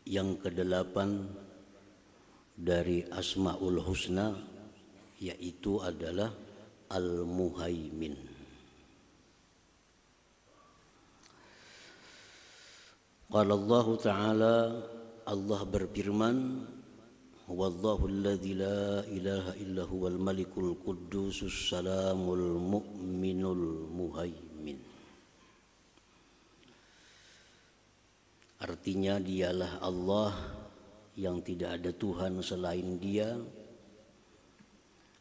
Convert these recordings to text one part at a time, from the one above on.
yang kedelapan dari Asmaul Husna, yaitu adalah Al-Muhaimin. Qala Allah Ta'ala, Allah berfirman, Huwallahu alladzi la ilaha illa huwal malikul quddusus salamul mu'minul muhaimin. Artinya dialah Allah yang tidak ada Tuhan selain Dia,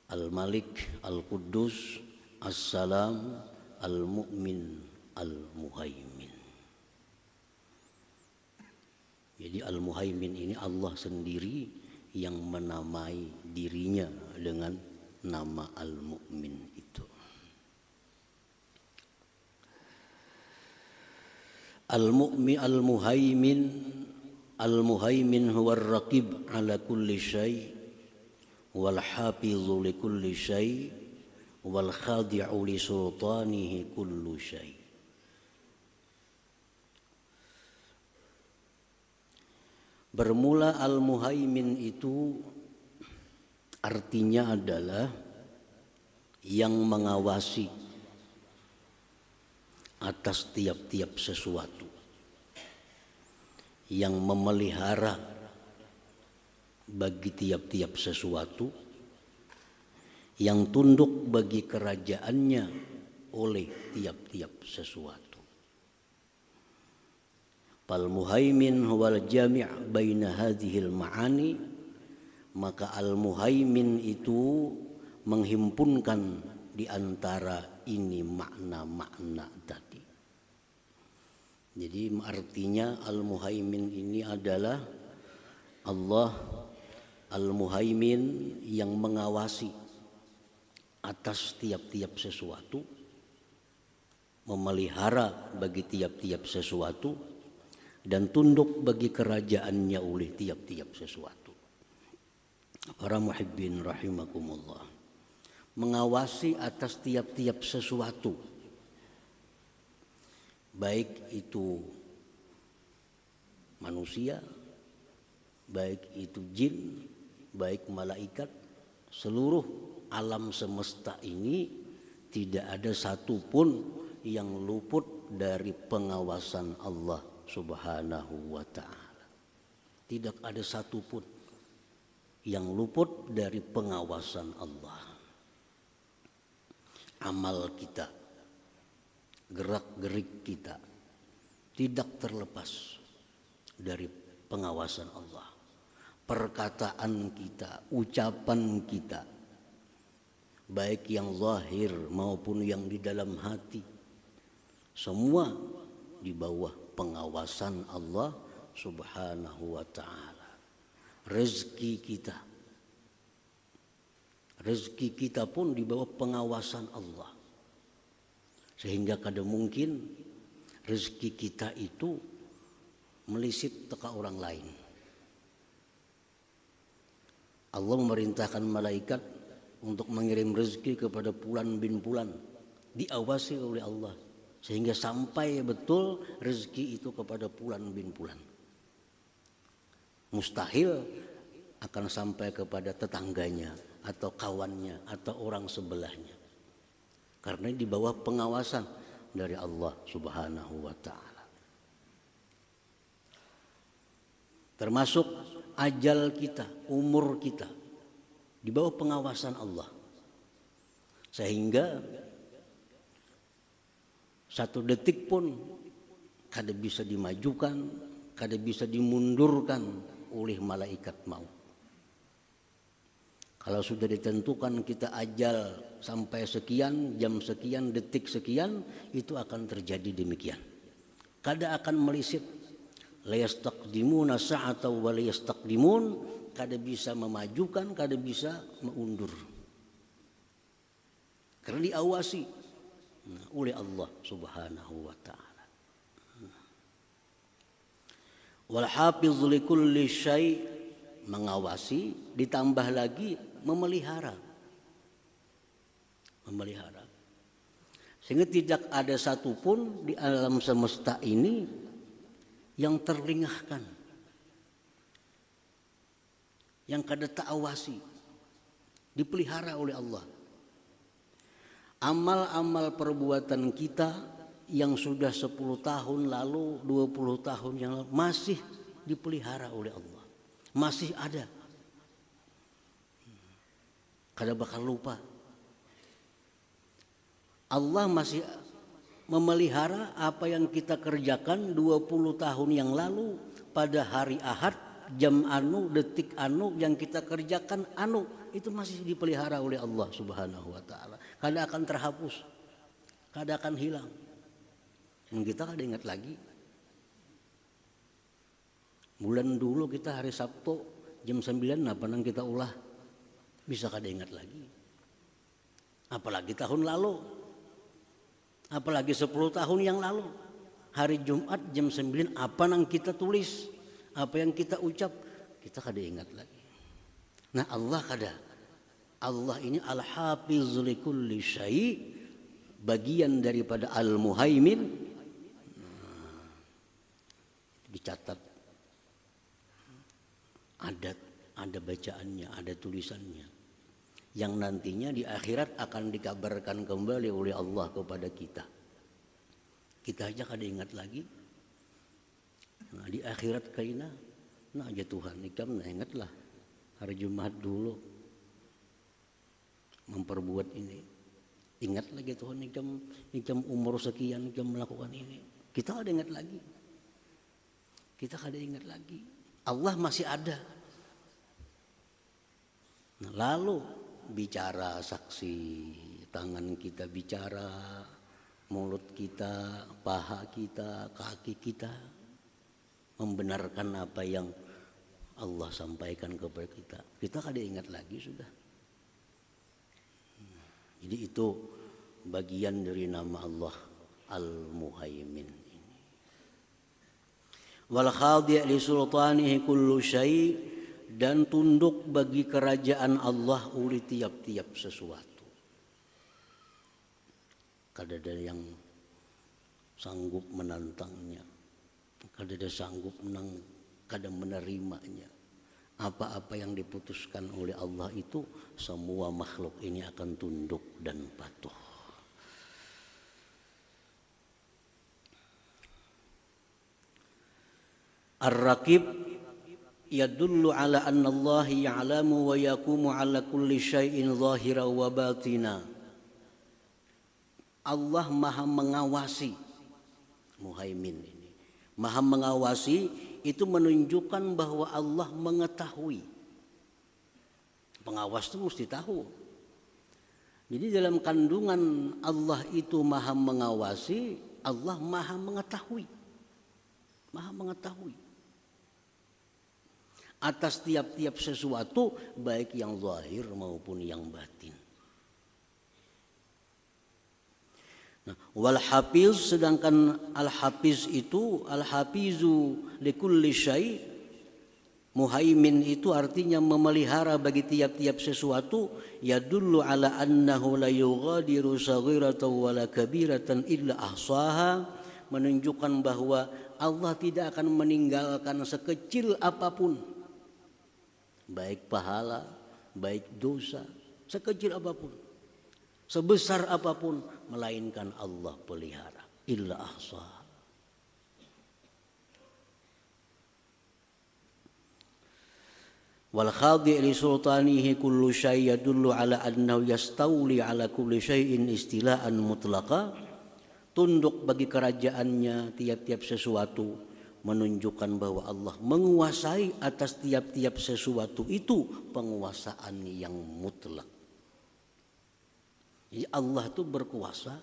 Al-Malik, Al-Quddus, As-Salam, Al-Mu'min, Al-Muhaimin. Jadi Al-Muhaimin ini Allah sendiri yang menamai dirinya dengan nama Al-Mu'min itu. Al-Mu'min, Al-Muhaimin huwa ar-raqib ala kulli syai' wal hafizu li kulli syai' wal khadi'u li sultanihi kullu syai'. Bermula Al-Muhaimin itu artinya adalah yang mengawasi atas tiap-tiap sesuatu, yang memelihara bagi tiap-tiap sesuatu, yang tunduk bagi kerajaannya oleh tiap-tiap sesuatu. Al-Muhaimin huwal jami' baina hadhil ma'ani, maka Al-Muhaimin itu menghimpunkan di antara ini makna-makna tadi. Jadi artinya Al-Muhaimin ini adalah Allah Al-Muhaimin yang mengawasi atas tiap-tiap sesuatu, memelihara bagi tiap-tiap sesuatu, dan tunduk bagi kerajaannya oleh tiap-tiap sesuatu. Para muhibbin rahimakumullah, mengawasi atas tiap-tiap sesuatu, baik itu manusia, baik itu jin, baik malaikat, seluruh alam semesta ini tidak ada satupun yang luput dari pengawasan Allah Subhanahu wa ta'ala. Tidak ada satupun yang luput dari pengawasan Allah. Amal kita, gerak-gerik kita tidak terlepas dari pengawasan Allah. Perkataan kita, ucapan kita, baik yang zahir maupun yang di dalam hati, semua di bawah pengawasan Allah Subhanahu wa ta'ala. Rezeki kita pun di bawah pengawasan Allah, sehingga kada mungkin rezeki kita itu melisit teka orang lain. Allah memerintahkan malaikat untuk mengirim rezeki kepada Fulan bin Fulan, diawasi oleh Allah, sehingga sampai betul rezeki itu kepada Fulan bin Fulan. Mustahil akan sampai kepada tetangganya atau kawannya atau orang sebelahnya, karena di bawah pengawasan dari Allah Subhanahu wa ta'ala. Termasuk ajal kita, umur kita di bawah pengawasan Allah, sehingga satu detik pun kada bisa dimajukan, kada bisa dimundurkan oleh malaikat maut. Kalau sudah ditentukan kita ajal sampai sekian, jam sekian, detik sekian, itu akan terjadi demikian. Kada akan melisit. La yastaqdimuna sa'ata wa la yastaqdimun, kada bisa memajukan, kada bisa mengundur. Karena diawasi oleh Allah Subhanahu wa ta'ala. Wal hafizu li kulli syai', mengawasi, ditambah lagi memelihara. Sehingga tidak ada satupun di alam semesta ini yang terlengahkan, yang kada ta'awasi, dipelihara oleh Allah. Amal-amal perbuatan kita yang sudah 10 tahun lalu, 20 tahun yang lalu masih dipelihara oleh Allah. Masih ada. Kada bakal lupa. Allah masih memelihara apa yang kita kerjakan 20 tahun yang lalu pada hari Ahad, jam anu, detik anu yang kita kerjakan anu, itu masih dipelihara oleh Allah Subhanahu wa taala. Kada akan terhapus. Kada akan hilang. Dan kita kada ingat lagi. Bulan dulu kita hari Sabtu jam 9 apa nang kita ulah, bisa kada ingat lagi. Apalagi tahun lalu, apalagi 10 tahun yang lalu, hari Jumat jam 9 apa nang kita tulis, apa yang kita ucap, kita kada ingat lagi. Nah Allah kada. Allah ini al-hafiz li kulli syai', bagian daripada al-muhaimin. Dicatat, ada bacaannya, ada tulisannya, yang nantinya di akhirat akan dikabarkan kembali oleh Allah kepada kita. Kita aja kada ingat lagi. Nah, di akhirat kaina, nah aja Tuhan ikam nah ingatlah hari Jumat dulu memperbuat ini. Ingat lagi Tuhan ikam umur sekian ikam melakukan ini. Kita kada ingat lagi. Kita kada ingat lagi. Allah masih ada. Nah, lalu bicara saksi, tangan kita bicara, mulut kita, paha kita, kaki kita membenarkan apa yang Allah sampaikan kepada kita. Kita kada ingat lagi sudah. Jadi itu bagian dari nama Allah Al-Muhaimin ini. Wal khadi' li sultanihi kullu syai', dan tunduk bagi kerajaan Allah oleh tiap-tiap sesuatu. Kada ada yang sanggup menantangnya, kada ada sanggup kada menerimanya. Apa-apa yang diputuskan oleh Allah itu semua makhluk ini akan tunduk dan patuh. Ar-Raqib yadullu ala anna Allah ya'lamu wa yaqumu ala kulli syai'in zahira wa batina. Allah maha mengawasi, Muhaimin ini. Maha mengawasi itu menunjukkan bahwa Allah mengetahui. Pengawas itu mesti tahu. Jadi dalam kandungan Allah itu maha mengawasi, Allah maha mengetahui. Maha mengetahui atas tiap-tiap sesuatu, baik yang zahir maupun yang batin. Nah, wal hafiz, sedangkan al hafiz itu al hafizu likulli syai', muhaimin itu artinya memelihara bagi tiap-tiap sesuatu. Yadullu ala annahu la yughadiru saghiratan wala kabiratan illa ahsaha, menunjukkan bahwa Allah tidak akan meninggalkan sekecil apapun, baik pahala, baik dosa, sekecil apapun, sebesar apapun, melainkan Allah pelihara. Illa ahsa. Wal khadi' li sultanihi kullu syai' yadullu ala annahu yastawli ala kulli syai'in istila'an mutlaqa. Tunduk bagi kerajaannya tiap-tiap sesuatu menunjukkan bahwa Allah menguasai atas tiap-tiap sesuatu itu penguasaan yang mutlak. Jadi Allah itu berkuasa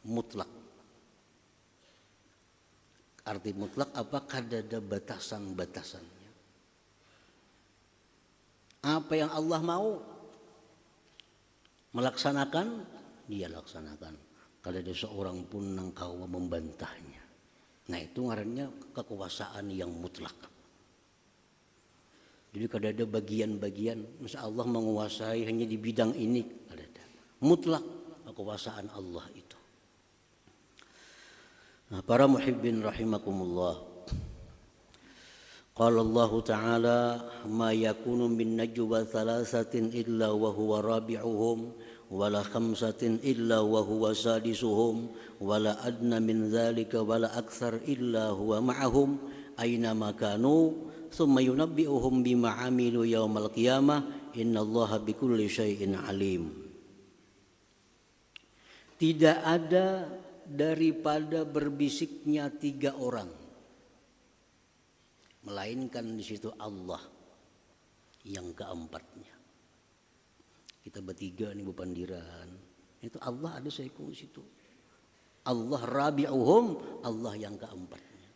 mutlak. Arti mutlak apa? Kada ada batasan-batasannya. Apa yang Allah mau melaksanakan, dia laksanakan. Kada ada seorang pun yang kawa membantahnya. Nah itu ngarannya kekuasaan yang mutlak. Jadi kada ada bagian-bagian. Masa Allah menguasai hanya di bidang ini, kada ada. Mutlak kekuasaan Allah itu. Nah, para muhibbin rahimakumullah. Qala Allah Ta'ala ma yakunu min najwa thalathatin illa wa huwa rabi'uhum wala khamsatin illa wa huwa sadisuhum wala adna min dhalika wala akthar illa huwa ma'ahum aina makanu thumma yunabbi'uhum bima 'amilu yaumal qiyamah innallaha bikulli syai'in alim. Tidak ada daripada berbisiknya 3 orang, melainkan di situ Allah yang keempatnya. Kita bertiga nih berpandiran, itu Allah ada seekor di situ. Allah rabi'uhum, Allah yang keempatnya.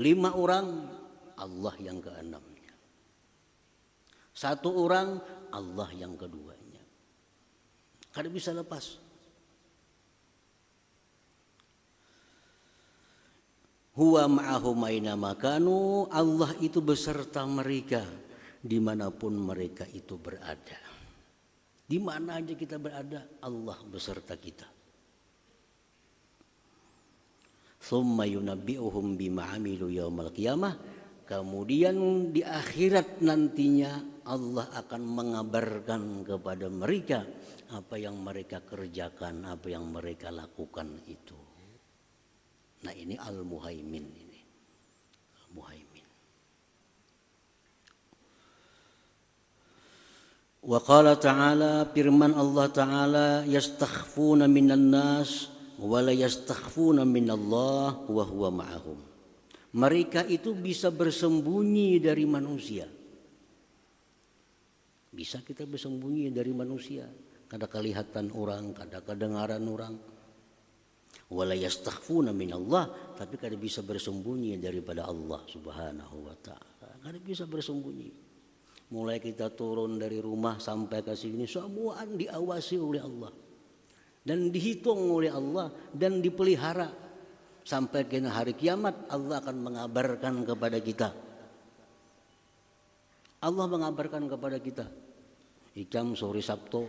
5 orang, Allah yang keenamnya. 1 orang, Allah yang keduanya. Kada bisa lepas. Huwa ma'ahum aina makanu, Allah itu beserta mereka dimanapun mereka itu berada. Di mana aja kita berada, Allah beserta kita. Tsumma yunabbi'uhum bima 'amilu yaumal qiyamah. Kemudian di akhirat nantinya Allah akan mengabarkan kepada mereka apa yang mereka kerjakan, apa yang mereka lakukan itu. Nah ini Al-Muhaimin ini. Al-Muhaimin. Wa qala ta'ala, firman Allah Ta'ala, yastakhfuna minan nas wa la yastakhfuna minallah wa huwa ma'ahum. Mereka itu bisa bersembunyi dari manusia. Bisa kita bersembunyi dari manusia. Kada kelihatan orang, kada kedengaran orang. Wala yastakhfuna minallah, tapi kada bisa bersembunyi daripada Allah Subhanahu wa taala. Kada bisa bersembunyi. Mulai kita turun dari rumah sampai ke sini semua diawasi oleh Allah. Dan dihitung oleh Allah dan dipelihara. Sampai ke hari kiamat Allah akan mengabarkan kepada kita. Allah mengabarkan kepada kita. Ikam sore Sabtu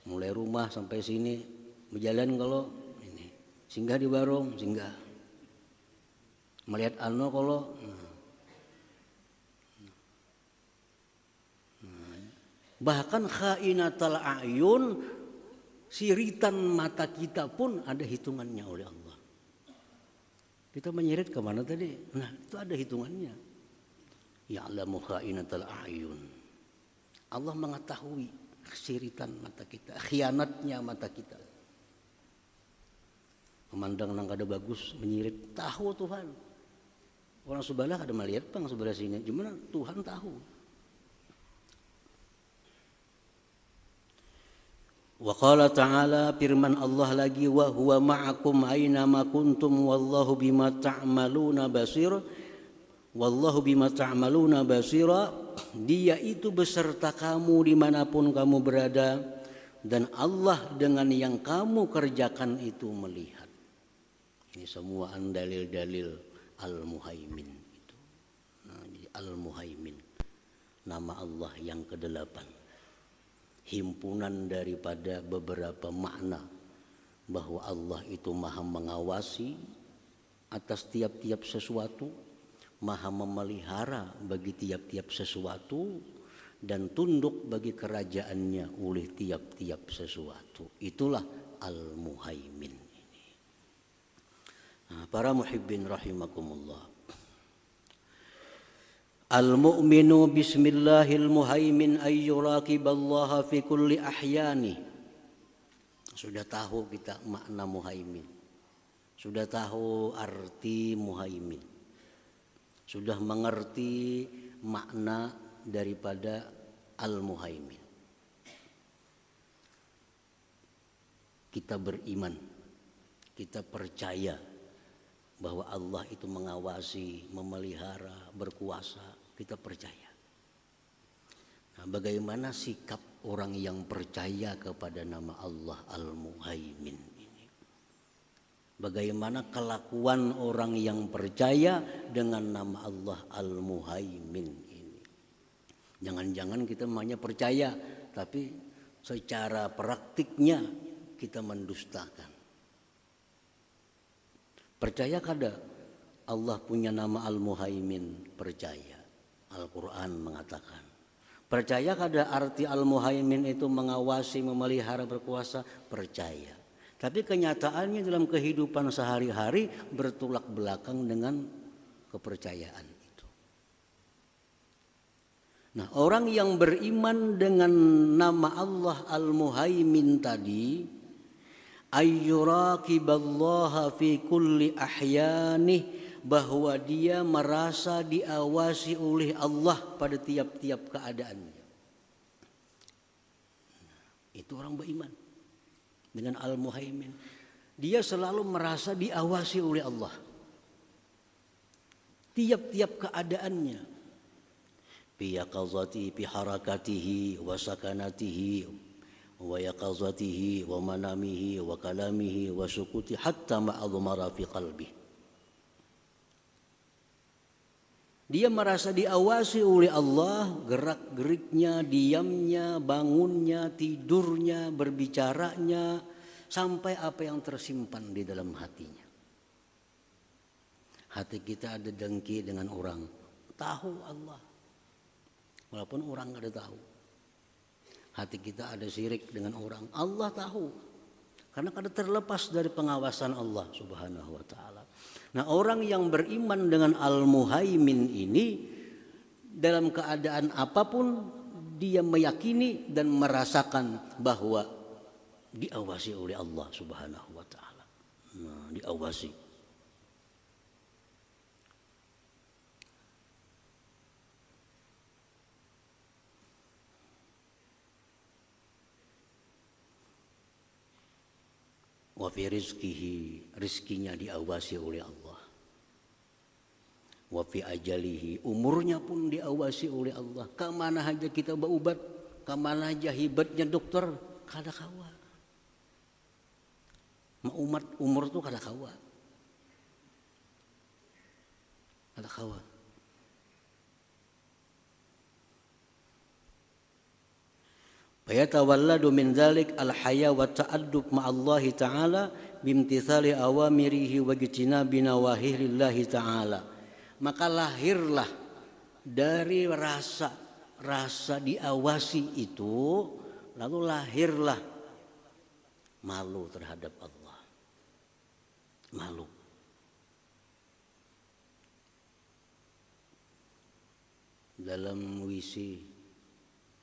mulai rumah sampai sini berjalan kalau ini singgah di warung, singgah. Melihat ano kalau bahkan khainatal a'yun, siritan mata kita pun ada hitungannya oleh Allah. Kita menyirit ke mana tadi? Nah, itu ada hitungannya. Ya'lamu khainatal a'yun. Allah mengetahui siritan mata kita, khianatnya mata kita. Memandang nang kada bagus, menyirit, tahu Tuhan. Orang sebelah ada melihat pang sebelah sini, gimana Tuhan tahu. Wa qala ta'ala, firman Allah lagi, wa huwa ma'akum aina ma kuntum wallahu bima ta'maluna basir. Wallahu bima ta'maluna basira. Dia itu beserta kamu dimanapun kamu berada, dan Allah dengan yang kamu kerjakan itu melihat. Ini semua dalil-dalil Al-Muhaimin itu. Nah, Al-Muhaimin, nama Allah yang ke-8. Himpunan daripada beberapa makna bahwa Allah itu maha mengawasi atas tiap-tiap sesuatu, maha memelihara bagi tiap-tiap sesuatu, dan tunduk bagi kerajaannya oleh tiap-tiap sesuatu. Itulah Al-Muhaimin ini. Nah, para muhibbin rahimakumullah. Al-mu'minu bismillahil muhaimin ayyuraqiballaha fi kulli ahyani. Sudah tahu kita makna muhaimin. Sudah tahu arti muhaimin. Sudah mengerti makna daripada al-muhaimin. Kita beriman, kita percaya bahwa Allah itu mengawasi, memelihara, berkuasa, kita percaya. Nah, bagaimana sikap orang yang percaya kepada nama Allah Al-Muhaimin ini? Bagaimana kelakuan orang yang percaya dengan nama Allah Al-Muhaimin ini? Jangan-jangan kita hanya percaya, tapi secara praktiknya kita mendustakan. Percaya kada Allah punya nama Al-Muhaimin, percaya. Al-Quran mengatakan. Percaya kada arti Al-Muhaimin itu mengawasi, memelihara, berkuasa? Percaya. Tapi kenyataannya dalam kehidupan sehari-hari bertolak belakang dengan kepercayaan itu. Nah, orang yang beriman dengan nama Allah Al-Muhaimin tadi, ayyuraqiballaha fi kulli ahyanih, bahwa dia merasa diawasi oleh Allah pada tiap-tiap keadaannya. Itu orang beriman dengan Al-Muhaimin. Dia selalu merasa diawasi oleh Allah. Tiap-tiap keadaannya. Fi yaqazatihi, fi harakatihi, wa sakanatihi, wa yaqazatihi, wa manamihi, wa kalamihi, wa sukuti, hatta ma'adhmara fi qalbi. Dia merasa diawasi oleh Allah, gerak-geriknya, diamnya, bangunnya, tidurnya, berbicaranya, sampai apa yang tersimpan di dalam hatinya. Hati kita ada dengki dengan orang, tahu Allah, walaupun orang tidak tahu. Hati kita ada syirik dengan orang, Allah tahu, karena kada terlepas dari pengawasan Allah Subhanahu wa ta'ala. Nah, orang yang beriman dengan Al-Muhaimin ini dalam keadaan apapun dia meyakini dan merasakan bahwa diawasi oleh Allah Subhanahu wa ta'ala. Nah, diawasi. Wa fi rizqihi, rizkinya diawasi oleh Allah. Wa fi ajalihi, umurnya pun diawasi oleh Allah. Kemana aja kita berobat, kemana aja hebatnya dokter, kada kawa. Umat umur tuh kada kawa. Kada kawa. Fayatawalladu min dzalik al-haya wa ta'addub ma'allahi ta'ala bimtithali awamirihi wa ijtinabi nawahihi ta'ala. Maka lahirlah dari rasa diawasi itu, lalu lahirlah malu terhadap Allah. Malu. Dalam wisi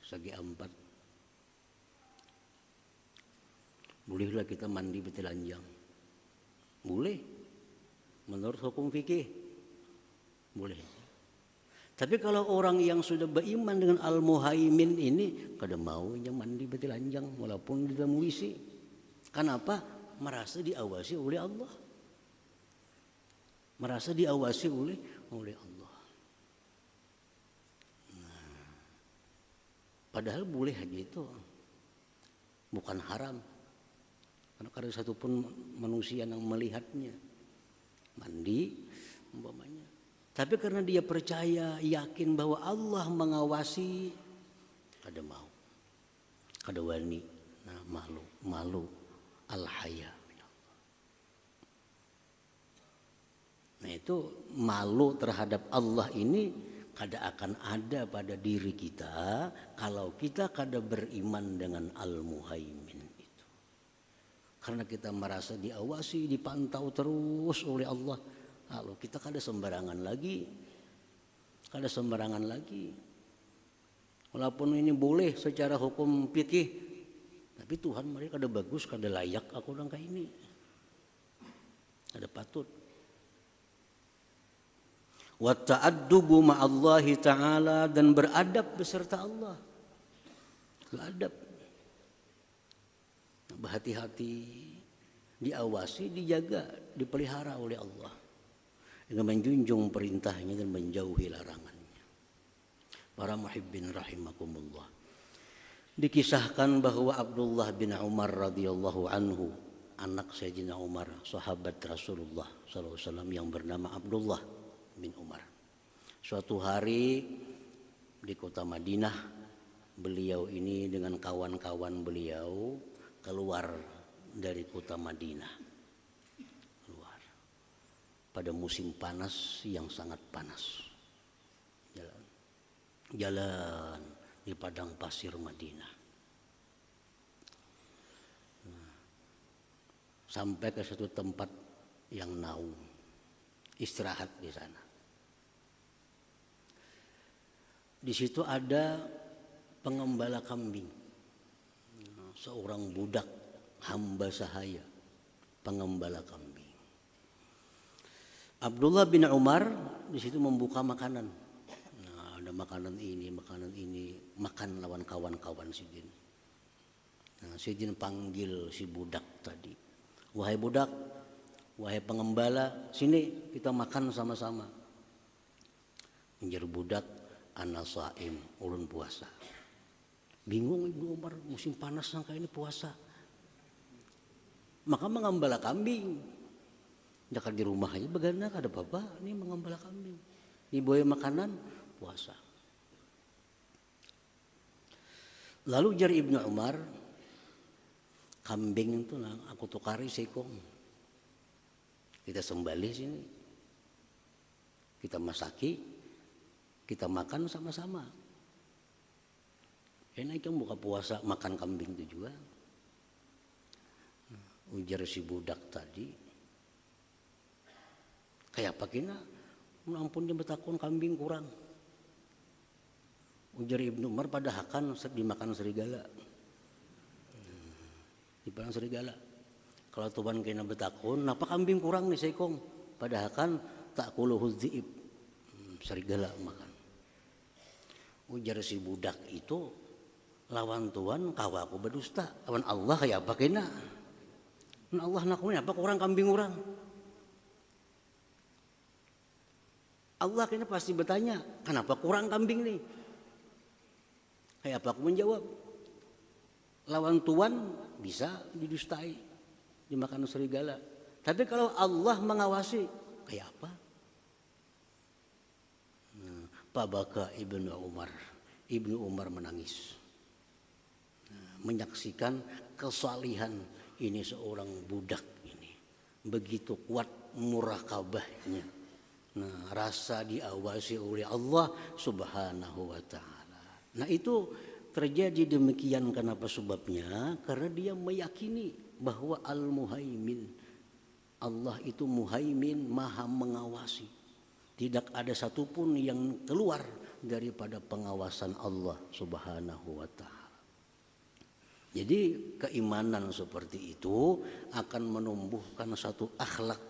segi ampat, bolehlah kita mandi bertelanjang? Boleh. Menurut hukum fikih boleh. Tapi kalau orang yang sudah beriman dengan Al-Muhaimin ini, kada maunya mandi bertelanjang walaupun di dalam WC. Kenapa? Merasa diawasi oleh Allah. Merasa diawasi oleh Allah. Nah, padahal boleh aja itu. Bukan haram. Karena ada satupun manusia yang melihatnya mandi umpamanya. Tapi karena dia percaya, yakin bahwa Allah mengawasi, kada mau, kada wani. Nah, malu al-haya. Nah, itu malu terhadap Allah ini kada akan ada pada diri kita kalau kita kada beriman dengan Al-Muhaimin. Karena kita merasa diawasi, dipantau terus oleh Allah. Lalu kita kada sembarangan lagi. Kada sembarangan lagi. Walaupun ini boleh secara hukum fikih, tapi Tuhan mereka kada bagus, kada layak aku orang kayak ini. Kada patut. Wa ta'addubu ma'allahi ta'ala, dan beradab beserta Allah. Beradab. Berhati-hati, diawasi, dijaga, dipelihara oleh Allah dengan menjunjung perintahnya dan menjauhi larangannya. Para muhibbin rahimakumullah. Dikisahkan bahwa Abdullah bin Umar radhiyallahu anhu, anak Sayyidina Umar, sahabat Rasulullah SAW yang bernama Abdullah bin Umar. Suatu hari di kota Madinah, beliau ini dengan kawan-kawan beliau keluar dari kota Madinah. Keluar. pada musim panas yang sangat panas. Jalan di padang pasir Madinah. Sampai ke satu tempat yang naung, istirahat di sana. Di situ ada pengembala kambing, seorang budak hamba sahaya, pengembala kambing. Abdullah bin Umar di situ membuka makanan. Nah, ada makanan ini, makan lawan kawan-kawan Sidin. Nah, Sidin panggil si budak tadi. Wahai budak, wahai pengembala, sini kita makan sama-sama. Menjadi budak, ana shaim, ulun puasa. Bingung Ibnu Umar, musim panas sangka ini puasa. Maka mengembala kambing. Dekat di rumah aja bagaimana ada bapak ini mengembala kambing. Dibawa makanan puasa. Lalu jari Ibnu Umar, kambing itu aku tukari sekong. Kita sembelih sini. Kita masaki, kita makan sama-sama. Enak kan buka puasa makan kambing itu juga. Ujar si budak tadi, kayak apa kena? Ampun dia betakun kambing kurang. Ujar Ibnu Umar pada hakan dimakan serigala. Dimakan serigala. Kalau tuan kena betakun, napa kambing kurang nih sekong? Pada hakan tak kuluhu dzi'ib. Serigala makan. Ujar si budak itu, lawan Tuhan kawaku berdusta, lawan Allah kayak apa kena? Allah nakunya apa kurang kambing orang? Allah kena pasti bertanya, kenapa kurang kambing nih? Kayak apa aku menjawab? Lawan Tuhan bisa didustai, dimakan serigala. Tapi kalau Allah mengawasi, kayak apa? Nah, Pabaka Ibnu Umar. Ibnu Umar menangis. Menyaksikan kesalihan ini seorang budak ini. Begitu kuat murakabahnya. Nah, rasa diawasi oleh Allah Subhanahu wa taala. Nah, itu terjadi demikian kenapa sebabnya? Karena dia meyakini bahwa Al-Muhaimin, Allah itu Muhaimin, Maha mengawasi. Tidak ada satupun yang keluar daripada pengawasan Allah Subhanahu wa taala. Jadi keimanan seperti itu akan menumbuhkan satu akhlak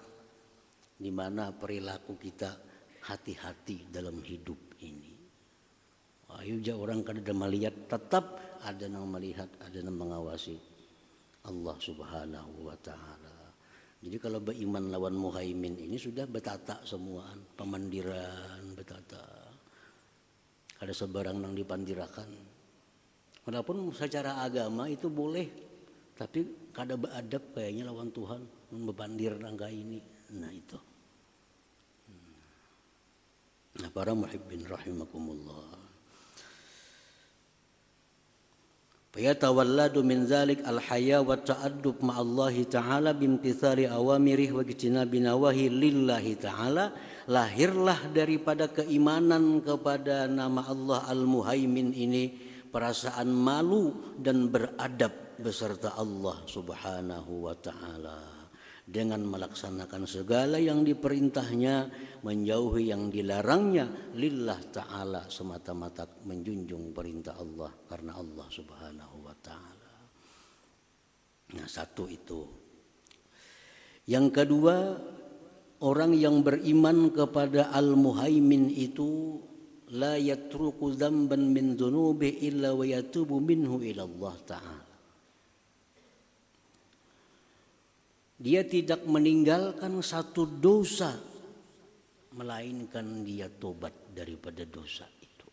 di mana perilaku kita hati-hati dalam hidup ini. Ayo orang kada melihat, tetap ada yang melihat, ada yang mengawasi Allah Subhanahu wa taala. Jadi kalau beriman lawan Muhaimin ini sudah betata semuaan, pemandiran betata. Kada sebarang nang dipandirakan. Walaupun secara agama itu boleh, tapi kada beradab kayaknya lawan Tuhan, membandir rangka ini. Nah itu. Nah para muhibbin rahimakumullah. Fayatawalladu min zalik al-haya wa ta'addub ma'allahi ta'ala bimtithali awamirih wa ijtinabi nawahi lillahi ta'ala. Lahirlah daripada keimanan kepada nama Allah Al-Muhaimin ini perasaan malu dan beradab beserta Allah Subhanahu wa taala dengan melaksanakan segala yang diperintahnya, menjauhi yang dilarangnya, lillah taala, semata-mata menjunjung perintah Allah karena Allah Subhanahu wa taala. Nah, satu itu. Yang kedua, orang yang beriman kepada Al-Muhaimin itu la yatruku dzamban min dzunubi illa wa yatubu minhu ila Allah taala. Dia tidak meninggalkan satu dosa melainkan dia tobat daripada dosa itu.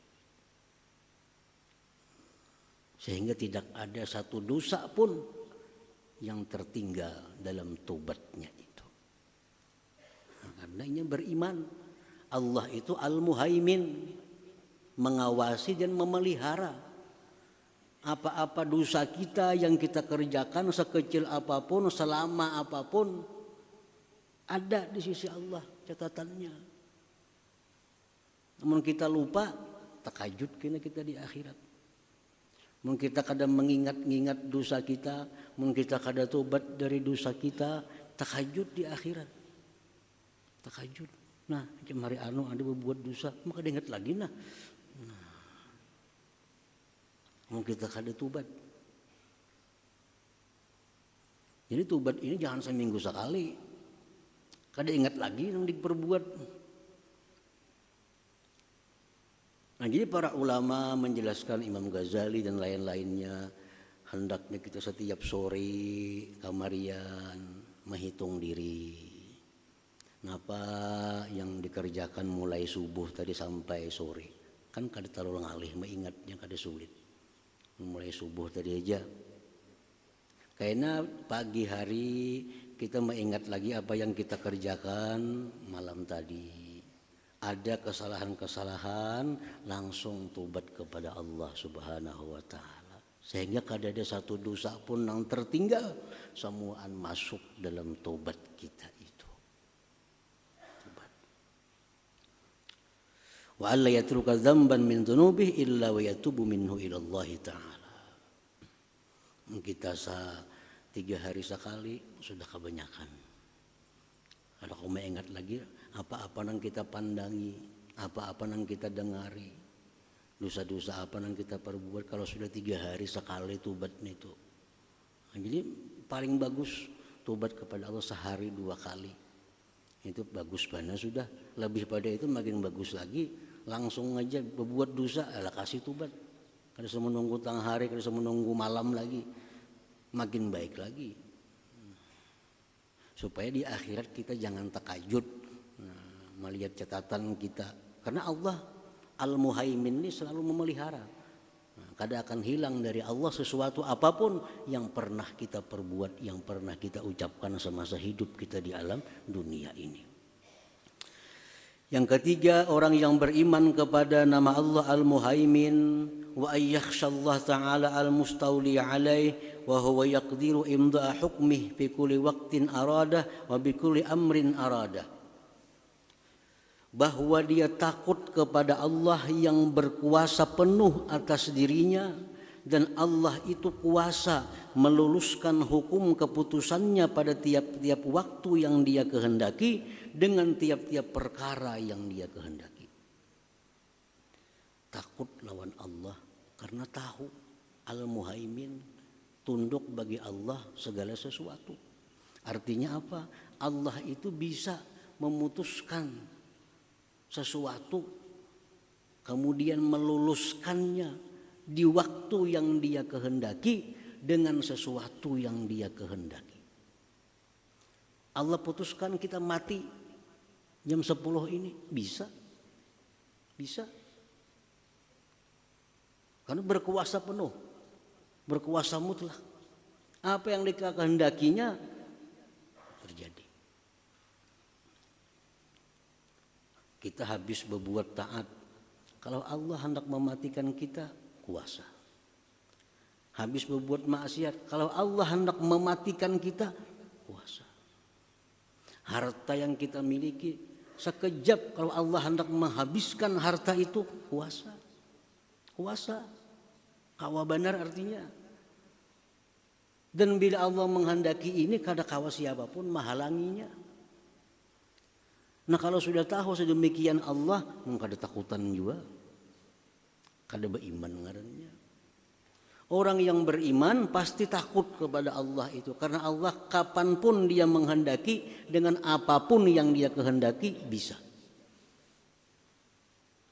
Sehingga tidak ada satu dosa pun yang tertinggal dalam tobatnya itu. Nah, karenanya beriman Allah itu Al-Muhaimin, mengawasi dan memelihara apa-apa dosa kita yang kita kerjakan, sekecil apapun, selama apapun, ada di sisi Allah catatannya. Namun kita lupa, takajud kena kita di akhirat. Mun kita kadang mengingat-ingat dosa kita, mun kita kadang tobat dari dosa kita, takajud di akhirat. Takajud. Nah, kemari anu ada berbuat dosa, maka ingat lagi nah. Mun kita kadang tobat. Jadi tobat ini jangan seminggu sekali. Kadang ingat lagi yang diperbuat. Nah, jadi para ulama menjelaskan, Imam Ghazali dan lain-lainnya, hendaknya kita setiap sore kamarian menghitung diri. Napa yang dikerjakan mulai subuh tadi sampai sore. Kan kada terlalu ngalih mengingatnya, kada sulit. Mulai subuh tadi aja. Karena pagi hari kita mengingat lagi apa yang kita kerjakan malam tadi. Ada kesalahan-kesalahan, langsung tobat kepada Allah Subhanahu wa taala. Sehingga kada ada satu dosa pun yang tertinggal, semuaan masuk dalam tobat kita itu. Tobat. Wa alla yatruka dzamban min dzunubihi illa wa yatubu minhu ila Allah taala. Kita 3 hari sekali sudah kebanyakan. Kalau kau ingat lagi apa-apa yang kita pandangi, apa-apa yang kita dengari, dosa-dosa apa yang kita perbuat, kalau sudah 3 hari sekali tobat itu. Nah, jadi paling bagus tobat kepada Allah sehari 2 kali. Itu bagus banget sudah. Lebih pada itu makin bagus lagi, langsung aja berbuat dosa, kasih tobat. Kada usah menunggu tengah hari, kada usah menunggu malam lagi. Makin baik lagi. Supaya di akhirat kita jangan takajud melihat catatan kita, karena Allah Al-Muhaimin ini selalu memelihara. Kada akan hilang dari Allah sesuatu apapun yang pernah kita perbuat, yang pernah kita ucapkan semasa hidup kita di alam dunia ini. Yang ketiga, orang yang beriman kepada nama Allah Al-Muhaimin, wa ayyakhshallah ta'ala al-mustawli alaih, wa huwa yaqdiru imda'a hukmih fi kulli waqtin aradah wa bi kulli amrin aradah. Bahwa dia takut kepada Allah yang berkuasa penuh atas dirinya, dan Allah itu kuasa meluluskan hukum keputusannya pada tiap-tiap waktu yang dia kehendaki dengan tiap-tiap perkara yang dia kehendaki. Takut lawan Allah karena tahu Al-Muhaimin, tunduk bagi Allah segala sesuatu. Artinya apa? Allah itu bisa memutuskan sesuatu kemudian meluluskannya di waktu yang dia kehendaki dengan sesuatu yang dia kehendaki. Allah putuskan kita mati jam 10 ini, bisa. Karena berkuasa penuh, berkuasa mutlak. Apa yang dikehendakinya terjadi. Kita habis berbuat taat, kalau Allah hendak mematikan kita, kuasa. Habis berbuat maksiat, kalau Allah hendak mematikan kita, kuasa. Harta yang kita miliki, sekejap kalau Allah hendak menghabiskan harta itu, kuasa. Kawa benar artinya. Dan bila Allah menghendaki ini, kada kawa siapapun menghalanginya. Nah, kalau sudah tahu sedemikian Allah, kada takutan juga. Kada beriman ngarannya. Orang yang beriman pasti takut kepada Allah itu, karena Allah kapanpun dia menghendaki, dengan apapun yang dia kehendaki bisa.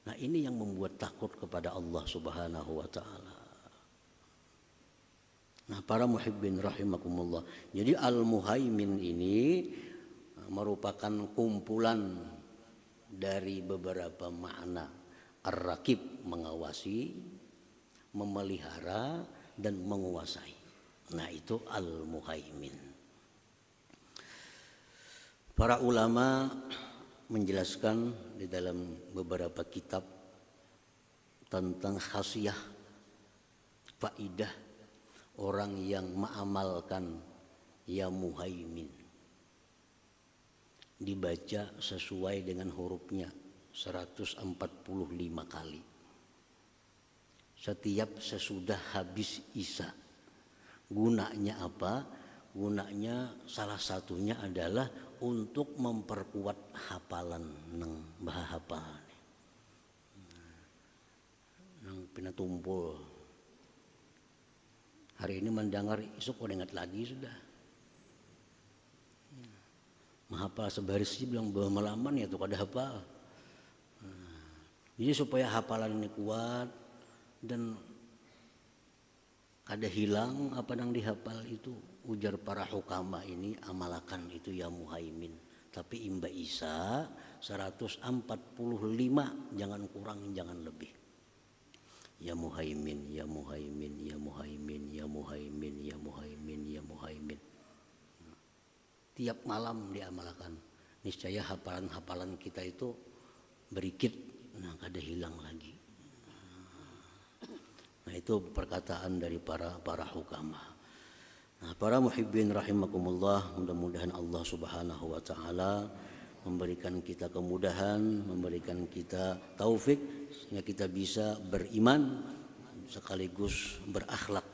Nah, ini yang membuat takut kepada Allah Subhanahu wa ta'ala. Nah, para muhibbin rahimakumullah. Jadi Al-Muhaimin ini merupakan kumpulan dari beberapa makna. Ar-Raqib, mengawasi, memelihara, dan menguasai. Nah, itu Al-Muhaimin. Para ulama menjelaskan di dalam beberapa kitab tentang khasiyah, faidah orang yang mengamalkan ya Muhaimin. dibaca sesuai dengan hurufnya 145 kali. Setiap sesudah habis Isya. Gunanya apa? Gunanya salah satunya adalah untuk memperkuat hafalan nang bah hafal. Nang pina tumpul. Hari ini mendengar isuk kok ingat lagi sudah. Menghafal sebaris sih bilang bahwa malaman ya tuh kada hafal. Jadi supaya hafalan ini kuat dan kada hilang apa yang dihafal itu, ujar para hukama ini amalakan itu ya Muhaimin. Tapi imba Isa 145, jangan kurang jangan lebih. Ya Muhaimin, ya Muhaimin, ya Muhaimin, ya Muhaimin, ya Muhaimin, ya Muhaimin. Tiap malam diamalkan. Niscaya hafalan-hafalan kita itu berikit, nah kada hilang lagi. Nah itu perkataan dari para hukama. Nah para muhibbin rahimakumullah, mudah-mudahan Allah subhanahu wa ta'ala memberikan kita kemudahan, memberikan kita taufik sehingga kita bisa beriman sekaligus berakhlak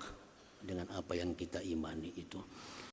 dengan apa yang kita imani itu.